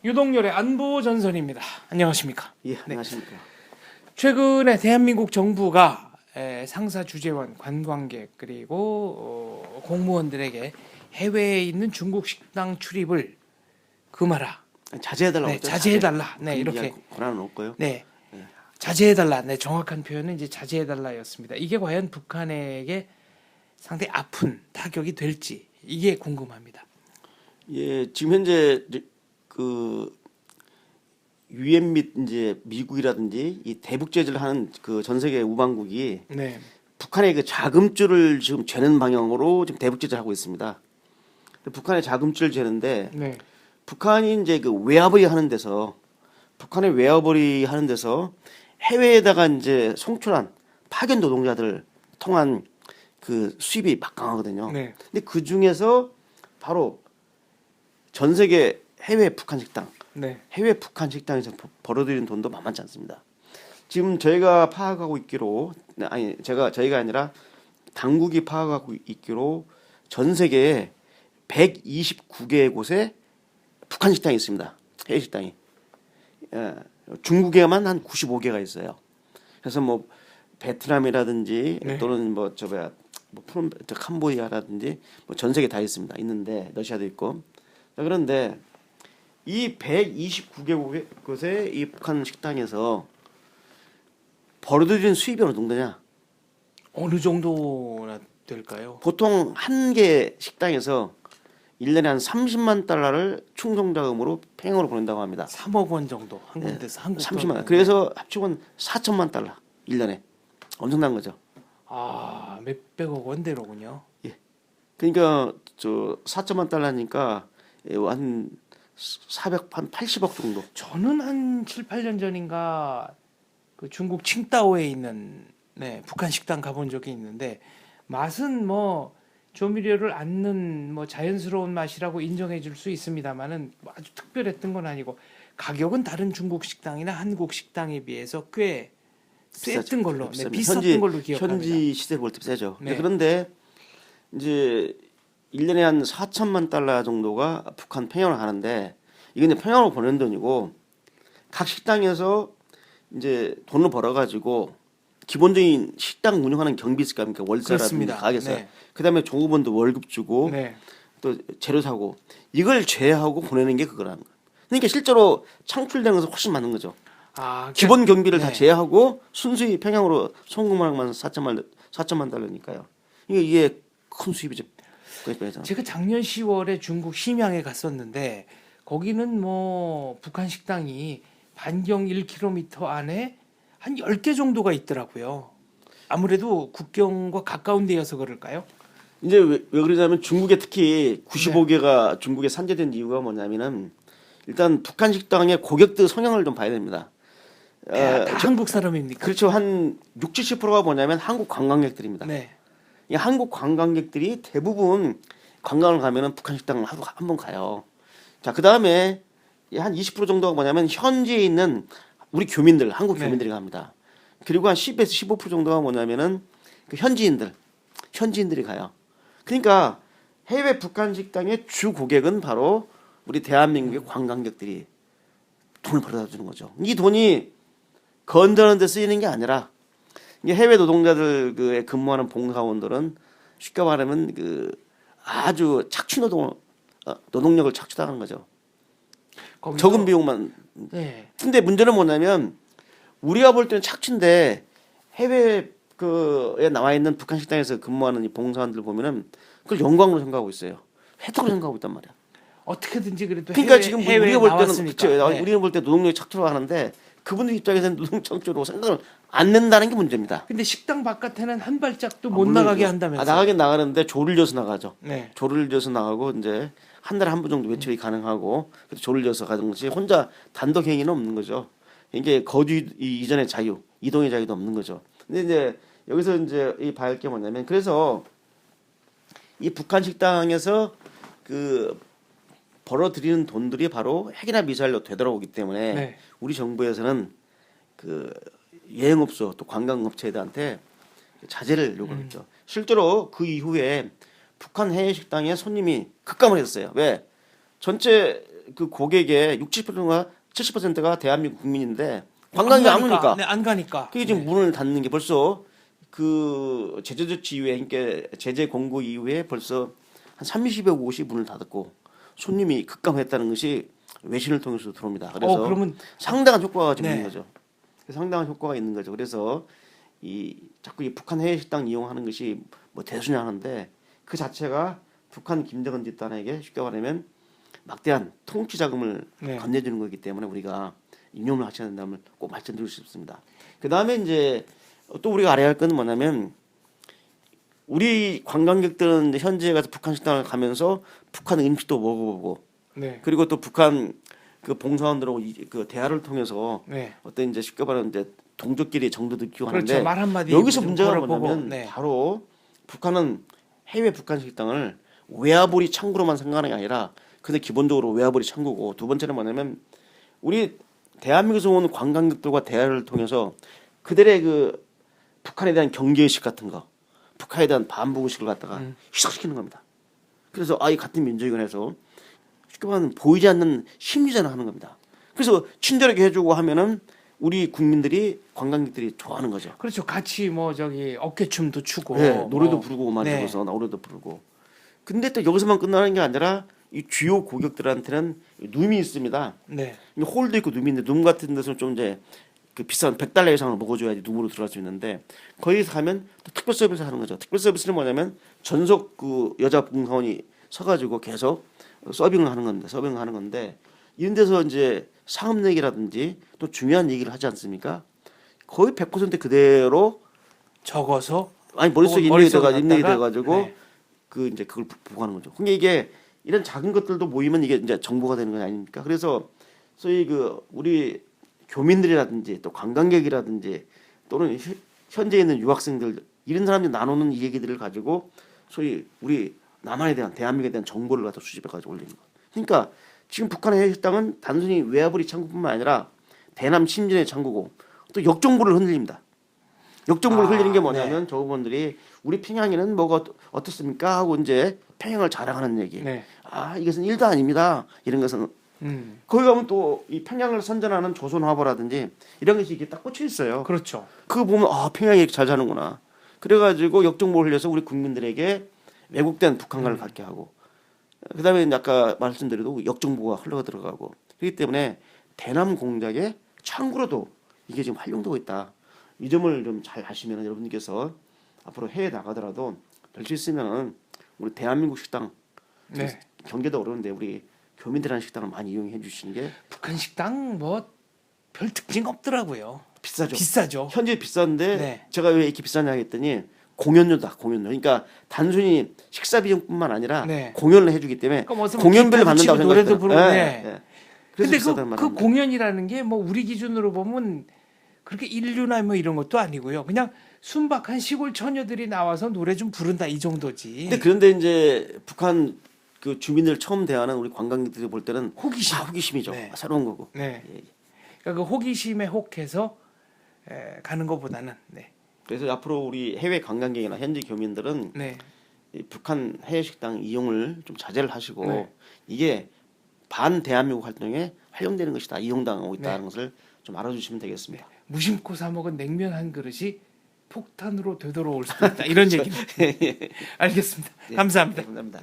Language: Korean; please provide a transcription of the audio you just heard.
유동열의 안보 전선입니다. 안녕하십니까? 예, 안녕하십니까. 최근에 대한민국 정부가 상사 주재원, 관광객 그리고 공무원들에게 해외에 있는 중국 식당 출입을 금하라. 자제해달라고 네, 했죠. 자제해달라. 네, 이렇게. 권한은 없고요. 네, 네. 자제해달라. 네, 정확한 표현은 이제 자제해달라였습니다. 이게 과연 북한에게 상당히 아픈 타격이 될지 이게 궁금합니다. 예, 지금 현재 그 유엔 및 이제 미국이라든지 이 대북 제재를 하는 그 전 세계 우방국이 네, 북한의 그 자금줄을 지금 죄는 방향으로 지금 대북 제재를 하고 있습니다. 북한의 자금줄을 죄는데 네, 북한이 이제 그 웨어버리 하는 데서 북한의 웨어버리 하는 데서 해외에다가 이제 송출한 파견 노동자들 통한 그 수입이 막강하거든요. 네. 근데 그 중에서 바로 전 세계 해외 북한 식당, 네. 해외 북한 식당에서 벌어들이는 돈도 만만치 않습니다. 지금 저희가 파악하고 있기로 저희가 아니라 당국이 파악하고 있기로 전 세계에 129개 곳에 북한 식당이 있습니다. 해외 식당이. 예, 중국에만 한 95개가 있어요. 그래서 뭐 베트남이라든지 네. 또는 뭐 캄보디아라든지 뭐 전 세계 다 있습니다. 있는데 러시아도 있고. 자, 그런데 이 129개 곳의 이 북한 식당에서 벌어들이는 수입이 어느 정도냐? 어느 정도나 될까요? 보통 한 개 식당에서 1년에 한 30만 달러를 충동자금으로 팽으로 보낸다고 합니다. 3억 원 정도 한 네, 군데서 한국 30만. 돈. 그래서 합치면 4천만 달러 1년에. 엄청난 거죠. 아, 몇백억 원대로군요. 그러니까 저 4천만 달러니까 한 80억 정도. 저는 한 7, 8년 전인가 그 중국 칭다오에 있는 북한 식당 가본 적이 있는데 맛은 뭐 조미료를 안 넣은 뭐 자연스러운 맛이라고 인정해 줄 수 있습니다만은 아주 특별했던 건 아니고 가격은 다른 중국 식당이나 한국 식당에 비해서 꽤 셌던 걸로 비쌌던 걸로 기억합니다. 현지 시세를 볼 때 세죠. 네. 그런데 이제 1년에 한 4천만 달러 정도가 북한 평양을 하는데 이건 이제 평양으로 보낸 돈이고 각 식당에서 이제 돈을 벌어가지고 기본적인 식당 운영하는 경비 있을 거 아닙니까? 월세라든지 가게에서. 네. 그다음에 종업원도 월급 주고 네. 또 재료 사고 이걸 제외하고 보내는 게 그거라는 거예요. 그러니까 실제로 창출되는 것은 훨씬 많은 거죠. 아, 기본 경비를 다 네. 제외하고 순수히 평양으로 송금만 4천만 달러니까요. 이게 큰 수입이죠. 그래서 제가 작년 10월에 중국 심양에 갔었는데 거기는 뭐 북한 식당이 반경 1km 안에 한 10개 정도가 있더라고요. 아무래도 국경과 가까운 데여서 그럴까요? 이제 왜 그러냐면 중국에 특히 95개가 중국에 산재된 이유가 뭐냐면은 일단 북한 식당의 고객들 성향을 좀 봐야 됩니다. 다 한국 사람입니까? 그렇죠. 한 60, 70%가 뭐냐면 한국 관광객들입니다. 네. 이 한국 관광객들이 대부분 관광을 가면은 북한 식당을 하루 한 번 가요. 자, 그 다음에 한 20% 정도가 뭐냐면 현지에 있는 우리 교민들, 한국 교민들이 갑니다. 그리고 한 10에서 15% 정도가 뭐냐면은 그 현지인들이 가요. 그러니까 해외 북한 식당의 주 고객은 바로 우리 대한민국의 관광객들이 돈을 벌어다 주는 거죠. 이 돈이 건전한 데 쓰이는 게 아니라 이게 해외 노동자들 그 근무하는 봉사원들은 쉽게 말하면 그 아주 착취 노동력을 착취당하는 거죠. 적은 비용만. 네. 근데 문제는 뭐냐면 우리가 볼 때는 착취인데 해외 그에 나와 있는 북한 식당에서 근무하는 이 봉사원들 보면은 그걸 영광으로 생각하고 있어요. 혜택으로 생각하고 있단 말이야. 어떻게든지 그래도 그러니까 지금 우리가 볼 때는 나왔으니까. 그쵸, 네. 우리가 볼 때 노동력이 착취로 하는데 그분들 입장에서는 노동 착취로 생각을 안 낸다는 게 문제입니다. 근데 식당 바깥에는 한 발짝도 못 나가게 한다면서요? 나가긴 나가는데 조를 져서 나가죠. 네. 조를 져서 나가고 이제 한 달에 한 번 정도 외출이 가능하고 조를 져서 가는 것이 혼자 단독 행위는 없는 거죠. 이게 거주 이전의 자유, 이동의 자유도 없는 거죠. 근데 이제 여기서 이제 이 봐야 할 게 뭐냐면 그래서 이 북한 식당에서 그 벌어들이는 돈들이 바로 핵이나 미사일로 되돌아오기 때문에 네. 우리 정부에서는 그 여행업소 또 관광업체들한테 자제를 요구했죠. 실제로 그 이후에 북한 해외 식당에 손님이 급감을 했어요. 왜? 전체 그 고객의 60%가 70%가 대한민국 국민인데 관광이 안 오니까. 네, 안 가니까. 그게 지금 네. 문을 닫는 게 벌써 그 제재 조치 이후에 그러니까 제재 공고 이후에 벌써 한 30여 곳이 문을 닫았고 손님이 급감했다는 것이 외신을 통해서 들어옵니다. 그래서 그러면 상당한 효과가 지금 네. 있는 거죠. 상당한 효과가 있는 거죠. 그래서 이 자꾸 이 북한 해외 식당 이용하는 것이 뭐 대수냐 하는데 그 자체가 북한 김정은 집단에게 쉽게 말하면 막대한 통치 자금을 네. 건네주는 거기 때문에 우리가 이념을 하셔야 된다면 꼭 말씀드리고 싶습니다. 그 다음에 이제 또 우리가 알아야 할 건 뭐냐면 우리 관광객들은 이제 현지에 가서 북한 식당을 가면서 북한 음식도 먹어보고 네. 그리고 또 북한 그 봉사원들하고 그 대화를 통해서 네. 어떤 이제 쉽게 말하면 이제 동족끼리 정도 느끼고 그렇죠. 하는데 말 한마디 여기서 좀 문제가 걸어보고. 뭐냐면 네. 바로 북한은 해외 북한 식당을 외화벌이 창구로만 생각하는 게 아니라 근데 기본적으로 외화벌이 창구고 두 번째는 뭐냐면 우리 대한민국에서 온 관광객들과 대화를 통해서 그들의 그 북한에 대한 경계의식 같은 거 북한에 대한 반복의식을 갖다가 희석시키는 겁니다. 그래서 이 같은 민족이건 해서 쉽게 말하면 보이지 않는 심리전을 하는 겁니다. 그래서 친절하게 해주고 하면은 우리 국민들이 관광객들이 좋아하는 거죠. 그렇죠. 같이 뭐 저기 어깨춤도 추고 네, 노래도 뭐. 부르고 만들어서 노래도 부르고. 근데 또 여기서만 끝나는 게 아니라 이 주요 고객들한테는 룸이 있습니다. 네. 홀도 있고 룸인데 룸 같은 데서는 좀 이제 그 비싼 100달러 이상을 먹어줘야지 룸으로 들어갈 수 있는데 거기서 가면 또 특별 서비스 하는 거죠. 특별 서비스는 뭐냐면 전속 그 여자 봉사원이 서가지고 계속 서빙을 하는 건데 서빙을 하는 건데 이런 데서 이제 상업 얘기라든지 또 중요한 얘기를 하지 않습니까? 거의 100% 그대로 적어서 아니 머릿속에 머릿속에 입력이 갖다가, 돼가지고 네. 그 이제 그걸 보고하는 거죠. 그러니까 이게 이런 작은 것들도 모이면 이게 이제 정보가 되는 건 아닙니까? 그래서 소위 그 우리 교민들이라든지 또 관광객이라든지 또는 현재 있는 유학생들 이런 사람들이 나누는 이 얘기들을 가지고 소위 우리 남한에 대한 대한민국에 대한 정보를 갖다 수집해 가지고 올리는 거. 그러니까 지금 북한의 해외 식당은 단순히 외화벌이 창구뿐만 아니라 대남 침전의 창구고 또 역정보를 흔들립니다. 역정보를 흘리는 게 뭐냐면 저분들이 우리 평양에는 뭐가 어떻습니까 하고 이제 평양을 자랑하는 얘기. 네. 이것은 일도 아닙니다. 이런 것은 거기 가면 또 이 평양을 선전하는 조선화보라든지 이런 것이 이게 딱 꽂혀 있어요. 그렇죠. 그거 보면 평양이 이렇게 잘 사는구나. 그래가지고 역정보를 흘려서 우리 국민들에게 왜곡된 북한관을 갖게 하고 그다음에 이제 아까 말씀드려도 역정보가 흘러 들어가고 그렇기 때문에 대남 공작의 창구로도 이게 지금 활용되고 있다. 이 점을 좀 잘 아시면 여러분께서 앞으로 해외 나가더라도 될 수 있으면은 우리 대한민국 식당 네. 경계도 어려운데 우리 교민들하는 식당을 많이 이용해 주시는 게 북한 식당 뭐 별 특징 없더라고요. 비싸죠. 비싸죠. 현재 비싼데 네. 제가 왜 이렇게 비싸냐 했더니 공연료다 공연료. 그러니까 단순히 식사 비용뿐만 아니라 네. 공연을 해주기 때문에 그러니까 무슨 공연비를 기타도 치고 받는다고 노래도 생각해요. 부르고. 네. 그래서 근데 비싸다는 그 말입니다. 공연이라는 게 뭐 우리 기준으로 보면 그렇게 인류나 뭐 이런 것도 아니고요. 그냥 순박한 시골 처녀들이 나와서 노래 좀 부른다 이 정도지. 그런데 이제 북한 그 주민들 처음 대하는 우리 관광객들이 볼 때는 호기심. 호기심이죠. 네. 새로운 거고. 네. 예. 그러니까 그 호기심에 혹해서 가는 것보다는 네. 그래서 앞으로 우리 해외 관광객이나 현지 교민들은 네. 이 북한 해외 식당 이용을 좀 자제를 하시고 네. 이게 반 대한민국 활동에 활용되는 것이다. 이용당하고 있다는 네. 것을 좀 알아주시면 되겠습니다. 무심코 사 먹은 냉면 한 그릇이 폭탄으로 되돌아올 수도 있다. 이런 얘기입니다. 알겠습니다. 감사합니다. 감사합니다.